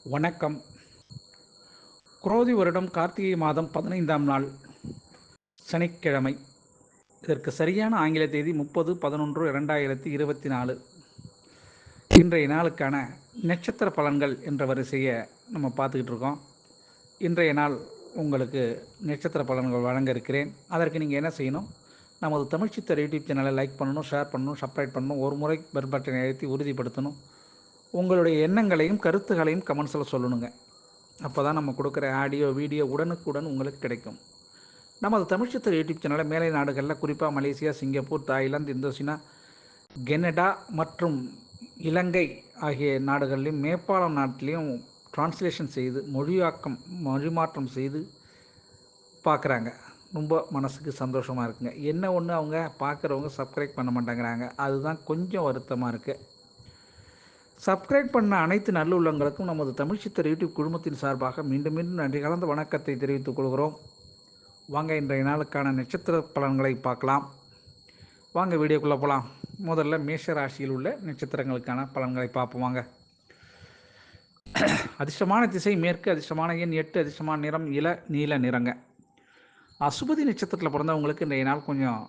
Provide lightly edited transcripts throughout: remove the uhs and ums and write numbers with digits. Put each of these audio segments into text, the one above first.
வணக்கம். குரோதி வருடம் கார்த்திகை மாதம் 15ஆம் நாள் சனிக்கிழமை. இதற்கு சரியான ஆங்கில தேதி 30/11/2024. இன்றைய நாளுக்கான நட்சத்திர பலன்கள் என்ற வரிசையை நம்ம பார்த்துக்கிட்டு இருக்கோம். இன்றைய நாள் உங்களுக்கு நட்சத்திர பலன்கள் வழங்க இருக்கிறேன். அதற்கு நீங்கள் என்ன செய்யணும்? நமது தமிழ் சித்தர் யூடியூப் சேனலை லைக் பண்ணணும், ஷேர் பண்ணணும், சப்ஸ்கிரைப் பண்ணணும், ஒரு முறை பெல் பட்டனை அழுத்தி உறுதிப்படுத்தணும். உங்களுடைய எண்ணங்களையும் கருத்துக்களையும் கமெண்ட்ஸில் சொல்லணுங்க. அப்போ தான் நம்ம கொடுக்குற ஆடியோ வீடியோ உடனுக்குடன் உங்களுக்கு கிடைக்கும். நமது தமிழ் சித்தர் யூடியூப் சேனலை மேலை நாடுகளில் குறிப்பாக Malaysia, Singapore, Thailand, Indonesia, Canada மற்றும் இலங்கை ஆகிய நாடுகளிலும் நேபாளம் நாட்டிலையும் டிரான்ஸ்லேஷன் செய்து மொழிமாற்றம் செய்து பார்க்குறாங்க. ரொம்ப மனசுக்கு சந்தோஷமாக இருக்குங்க. என்ன ஒன்று, அவங்க பார்க்குறவங்க சப்ஸ்கிரைப் பண்ண மாட்டேங்கிறாங்க. அதுதான் கொஞ்சம் வருத்தமாக இருக்குது. சப்ஸ்கிரைப் பண்ண அனைத்து நல்லுள்ளங்களுக்கும் நமது தமிழ் சித்தர் யூடியூப் குழுமத்தின் சார்பாக மீண்டும் மீண்டும் நன்றி கலந்த வணக்கத்தை தெரிவித்துக் கொள்கிறோம். வாங்க இன்றைய நாளுக்கான நட்சத்திர பலன்களை பார்க்கலாம். வாங்க வீடியோக்குள்ளே போகலாம். முதல்ல மேஷ ராசியில் உள்ள நட்சத்திரங்களுக்கான பலன்களை பார்ப்போம். வாங்க. அதிர்ஷ்டமான திசை மேற்கு, அதிர்ஷ்டமான எண் 8, அதிர்ஷ்டமான நிறம் நீல நிறங்க. அசுபதி நட்சத்திரத்தில் பிறந்தவங்களுக்கு இன்றைய நாள் கொஞ்சம்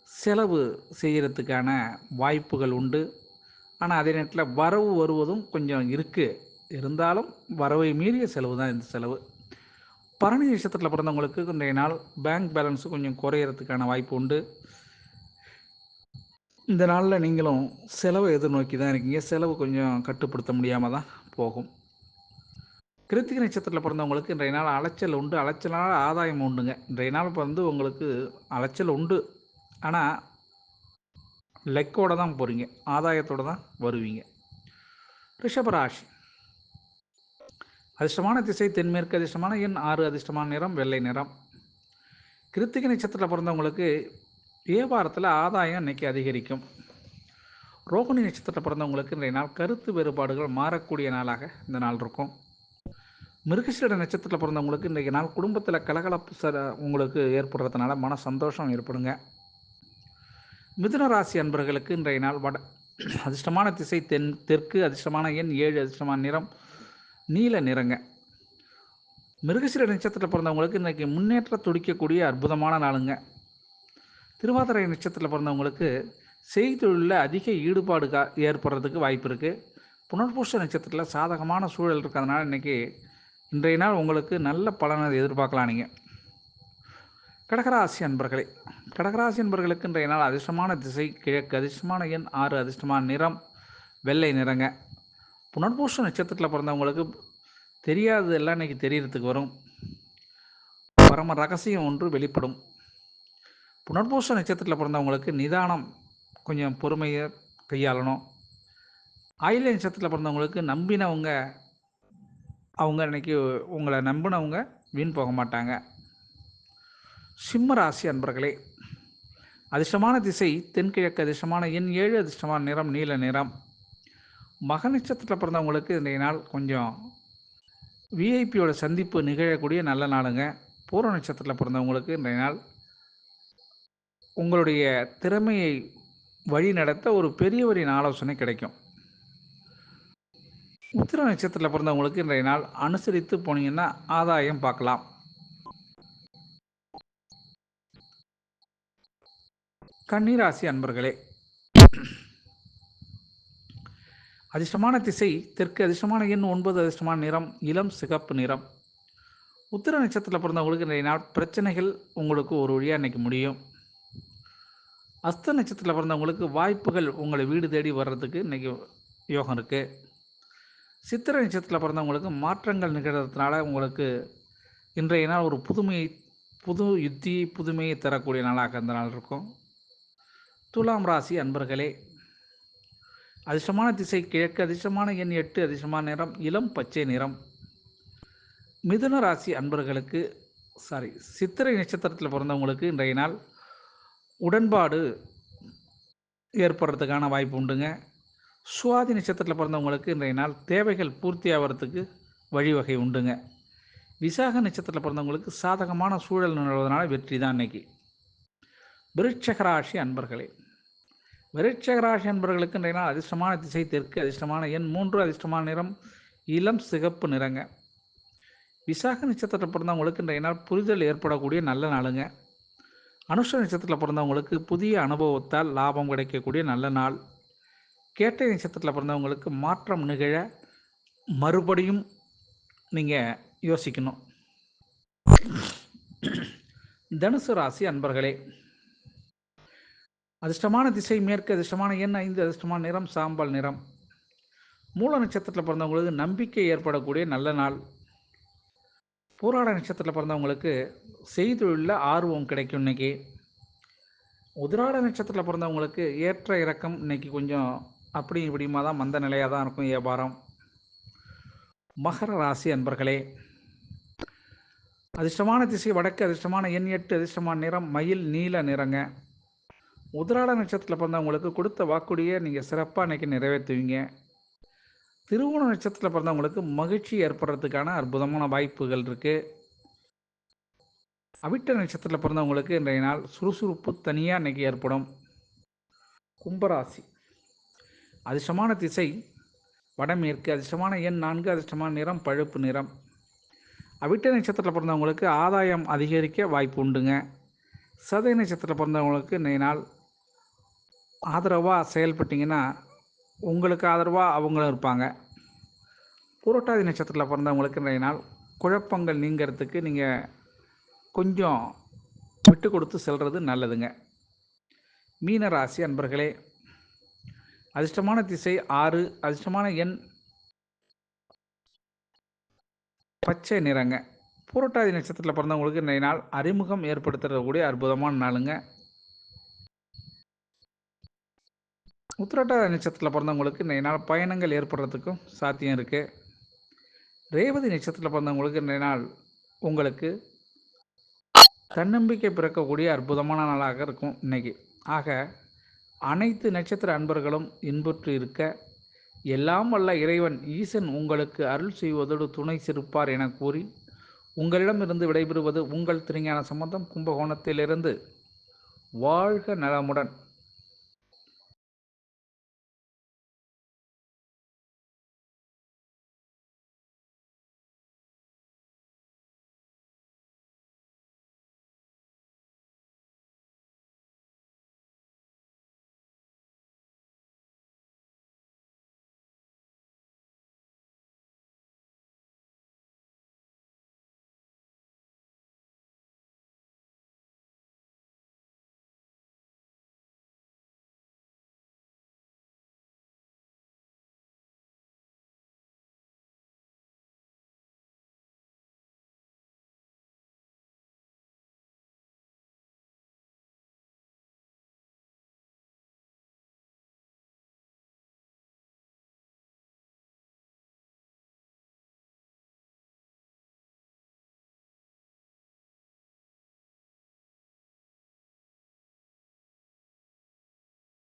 செலவு செய்கிறதுக்கான வாய்ப்புகள் உண்டு. ஆனால் அதே நேரத்தில் வரவு வருவதும் கொஞ்சம் இருக்குது. இருந்தாலும் வரவை மீறிய செலவு தான் இந்த செலவு. பரணி நட்சத்திரத்தில் பிறந்தவங்களுக்கு இன்றைய நாள் பேங்க் பேலன்ஸு கொஞ்சம் குறையிறதுக்கான வாய்ப்பு உண்டு. இந்த நாளில் நீங்களும் செலவை எதிர்நோக்கி தான் இருக்கீங்க. செலவு கொஞ்சம் கட்டுப்படுத்த முடியாமல் தான் போகும். கிருத்திகை நட்சத்திரத்தில் பிறந்தவங்களுக்கு இன்றைய நாள் அலைச்சல் உண்டு. அலைச்சலால் ஆதாயம் உண்டுங்க. இன்றைய நாள் உங்களுக்கு அலைச்சல் உண்டு. ஆனால் லெக்கோடு தான் போகிறீங்க, ஆதாயத்தோடு தான் வருவீங்க. ரிஷபராசி. அதிர்ஷ்டமான திசை தென்மேற்கு, அதிர்ஷ்டமான எண் 6, அதிர்ஷ்டமான நிறம் வெள்ளை நிறம். கிருத்திகை நட்சத்திரத்தில் பிறந்தவங்களுக்கு வியாபாரத்தில் ஆதாயம் இன்றைக்கி அதிகரிக்கும். ரோகிணி நட்சத்திரத்தில் பிறந்தவங்களுக்கு இன்றைய நாள் கருத்து வேறுபாடுகள் மாறக்கூடிய நாளாக இந்த நாள் இருக்கும். மிருகசீட நட்சத்திரத்தில் பிறந்தவங்களுக்கு இன்றைக்கு நாள் குடும்பத்தில் கலகலப்பு உங்களுக்கு ஏற்படுறதுனால மன சந்தோஷம் ஏற்படுங்க. மிதுன ராசி அன்பர்களுக்கு இன்றைய நாள் அதிர்ஷ்டமான திசை தெற்கு, அதிர்ஷ்டமான எண் 7, அதிர்ஷ்டமான நிறம் நீல நிறங்க. மிருகசீர நட்சத்திரத்தில் பிறந்தவங்களுக்கு இன்றைக்கி முன்னேற்ற துடிக்கக்கூடிய அற்புதமான நாளுங்க. திருவாதிரை நட்சத்திரத்தில் பிறந்தவங்களுக்கு செய்தொழிலில் அதிக ஈடுபாடு ஏற்படுறதுக்கு வாய்ப்பு இருக்குது. புனர்பூச நட்சத்திரத்தில் சாதகமான சூழல் இருக்கிறதுனால இன்றைய நாள் உங்களுக்கு நல்ல பலனை எதிர்பார்க்கலாம். நீங்கள் கடகராசி அன்பர்களுக்கு இன்றைய நாள் அதிர்ஷ்டமான திசை கிழக்கு, அதிர்ஷ்டமான எண் 6, அதிர்ஷ்டமான நிறம் வெள்ளை நிறங்க. புனர்பூச நட்சத்திரத்தில் பிறந்தவங்களுக்கு தெரியாததெல்லாம் இன்றைக்கி தெரியறதுக்கு வரும். பரம ரகசியம் ஒன்று வெளிப்படும். புனர்பூச நட்சத்திரத்தில் பிறந்தவங்களுக்கு நிதானம், கொஞ்சம் பொறுமையை கையாளணும். ஆயில்ய நட்சத்திரத்தில் பிறந்தவங்களுக்கு அவங்க இன்றைக்கி உங்களை நம்பினவங்க வீண் போக மாட்டாங்க. சிம்ம ராசி அன்பர்களே, அதிர்ஷ்டமான திசை தென்கிழக்கு, அதிர்ஷ்டமான எண் 7, அதிர்ஷ்டமான நிறம் நீல நிறம். மக நட்சத்திரத்தில் பிறந்தவங்களுக்கு இன்றைய நாள் கொஞ்சம் விஐபியோட சந்திப்பு நிகழக்கூடிய நல்ல நாளுங்க. பூர்வ நட்சத்திரத்தில் பிறந்தவங்களுக்கு இன்றைய நாள் உங்களுடைய திறமையை வழி நடத்த ஒரு பெரியவரின் ஆலோசனை கிடைக்கும். உத்திர நட்சத்திரத்தில் பிறந்தவங்களுக்கு இன்றைய நாள் அனுசரித்து போனீங்கன்னா ஆதாயம் பார்க்கலாம். கன்னிராசி அன்பர்களே, அதிர்ஷ்டமான திசை தெற்கு, அதிர்ஷ்டமான எண் 9, அதிர்ஷ்டமான நிறம் இளம் சிகப்பு நிறம். உத்திர நட்சத்திரத்தில் பிறந்தவங்களுக்கு இன்றைய நாள் பிரச்சனைகள் உங்களுக்கு ஒரு வழியாக இன்றைக்கி முடியும். அஸ்த நட்சத்திரத்தில் பிறந்தவங்களுக்கு வாய்ப்புகள் உங்களை வீடு தேடி வர்றதுக்கு இன்றைக்கி யோகம் இருக்குது. சித்திரை நட்சத்திரத்தில் பிறந்தவங்களுக்கு மாற்றங்கள் நிகழ்கிறதுனால உங்களுக்கு இன்றைய நாள் ஒரு புதுமையை தரக்கூடிய நாளாக இந்த நாள் இருக்கும். துலாம் ராசி அன்பர்களே, அதிர்ஷ்டமான திசை கிழக்கு, அதிர்ஷ்டமான எண் 8, அதிர்ஷ்டமான நிறம் இளம் பச்சை நிறம். மிதுன ராசி அன்பர்களுக்கு சித்திரை நட்சத்திரத்தில் பிறந்தவங்களுக்கு இன்றைய நாள் உடன்பாடு ஏற்படுறதுக்கான வாய்ப்பு உண்டுங்க. சுவாதி நட்சத்திரத்தில் பிறந்தவங்களுக்கு இன்றைய நாள் தேவைகள் பூர்த்தி ஆகிறதுக்கு வழிவகை உண்டுங்க. விசாக நட்சத்திரத்தில் பிறந்தவங்களுக்கு சாதகமான சூழல் நிலவுவதனால வெற்றி தான் இன்னைக்கு. விருட்சக ராசி அன்பர்களே, விருட்சக ராசி அன்பர்களுக்கு இன்றைய நாள் அதிர்ஷ்டமான திசை தெற்கு, அதிர்ஷ்டமான எண் 3, அதிர்ஷ்டமான நிறம் இளம் சிகப்பு நிறங்க. விசாக நட்சத்திரத்தில் பிறந்தவங்களுக்கு இன்றைய நாள் புரிதல் ஏற்படக்கூடிய நல்ல நாளுங்க. அனுஷ நட்சத்திரத்தில் பிறந்தவங்களுக்கு புதிய அனுபவத்தால் லாபம் கிடைக்கக்கூடிய நல்ல நாள். கேட்டை நட்சத்திரத்தில் பிறந்தவங்களுக்கு மாற்றம் நிகழ மறுபடியும் நீங்கள் யோசிக்கணும். தனுசு ராசி அன்பர்களே, அதிர்ஷ்டமான திசை மேற்கு, அதிர்ஷ்டமான எண் 5, அதிர்ஷ்டமான நிறம் சாம்பல் நிறம். மூல நட்சத்திரத்தில் பிறந்தவங்களுக்கு நம்பிக்கை ஏற்படக்கூடிய நல்ல நாள். பூராட நட்சத்திரத்தில் பிறந்தவங்களுக்கு செய்தொழிலில் ஆர்வம் கிடைக்கும் இன்னைக்கு. உதிராட நட்சத்திரத்தில் பிறந்தவங்களுக்கு ஏற்ற இறக்கம் இன்னைக்கு கொஞ்சம் அப்படி இப்படிமா தான் மந்த நிலையாக தான் இருக்கும் வியாபாரம். மகர ராசி அன்பர்களே, அதிர்ஷ்டமான திசை வடக்கு, அதிர்ஷ்டமான எண் 8, அதிர்ஷ்டமான நிறம் மயில் நீல நிறங்க. உதிராட நட்சத்திரத்தில் பிறந்தவங்களுக்கு கொடுத்த வாக்குடியை நீங்கள் சிறப்பாக இன்றைக்கி நிறைவேற்றுவீங்க. திருவோண நட்சத்திரத்தில் பிறந்தவங்களுக்கு மகிழ்ச்சி ஏற்படுறதுக்கான அற்புதமான வாய்ப்புகள் இருக்குது. அவிட்ட நட்சத்திரத்தில் பிறந்தவங்களுக்கு இன்றைய நாள் சுறுசுறுப்பு தனியாக இன்றைக்கி ஏற்படும். கும்பராசி, அதிர்ஷ்டமான திசை வடமேற்கு, அதிர்ஷ்டமான எண் 4, அதிர்ஷ்டமான நிறம் பழுப்பு நிறம். அவிட்ட நட்சத்திரத்தில் பிறந்தவங்களுக்கு ஆதாயம் அதிகரிக்க வாய்ப்பு உண்டுங்க. சதய நட்சத்திரத்தில் பிறந்தவங்களுக்கு இன்றைய நாள் ஆதரவாக செயல்பட்டிங்கன்னா உங்களுக்கு ஆதரவாக அவங்களும் இருப்பாங்க. புரட்டாதி நட்சத்திரத்தில் பிறந்தவங்களுக்கு இன்றைய நாள் குழப்பங்கள் நீங்கிறதுக்கு நீங்கள் கொஞ்சம் விட்டு கொடுத்து செல்வது நல்லதுங்க. மீன ராசி அன்பர்களே, அதிர்ஷ்டமான திசை 6, அதிர்ஷ்டமான எண் பச்சை நிறங்க. புரட்டாதி நட்சத்திரத்தில் பிறந்தவங்களுக்கு இன்றைய நாள் அறிமுகம் ஏற்படுத்தக்கூடிய அற்புதமான நாளுங்க. உத்திரட்டாதி நட்சத்திரத்தில் பிறந்தவங்களுக்கு இன்றைய நாள் பயணங்கள் ஏற்படுறதுக்கும் சாத்தியம் இருக்குது. ரேவதி நட்சத்திரத்தில் பிறந்தவங்களுக்கு இன்றைய நாள் உங்களுக்கு தன்னம்பிக்கை பிறக்கக்கூடிய அற்புதமான நாளாக இருக்கும் இன்னைக்கு. ஆக அனைத்து நட்சத்திர அன்பர்களும் இன்புற்று இருக்க எல்லாம் வல்ல இறைவன் ஈசன் உங்களுக்கு அருள் செய்வதோடு துணை சிறுப்பார் என கூறி உங்களிடமிருந்து விடைபெறுவது உங்கள் திருஞான சம்பந்தம், கும்பகோணத்திலிருந்து. வாழ்க நலமுடன்.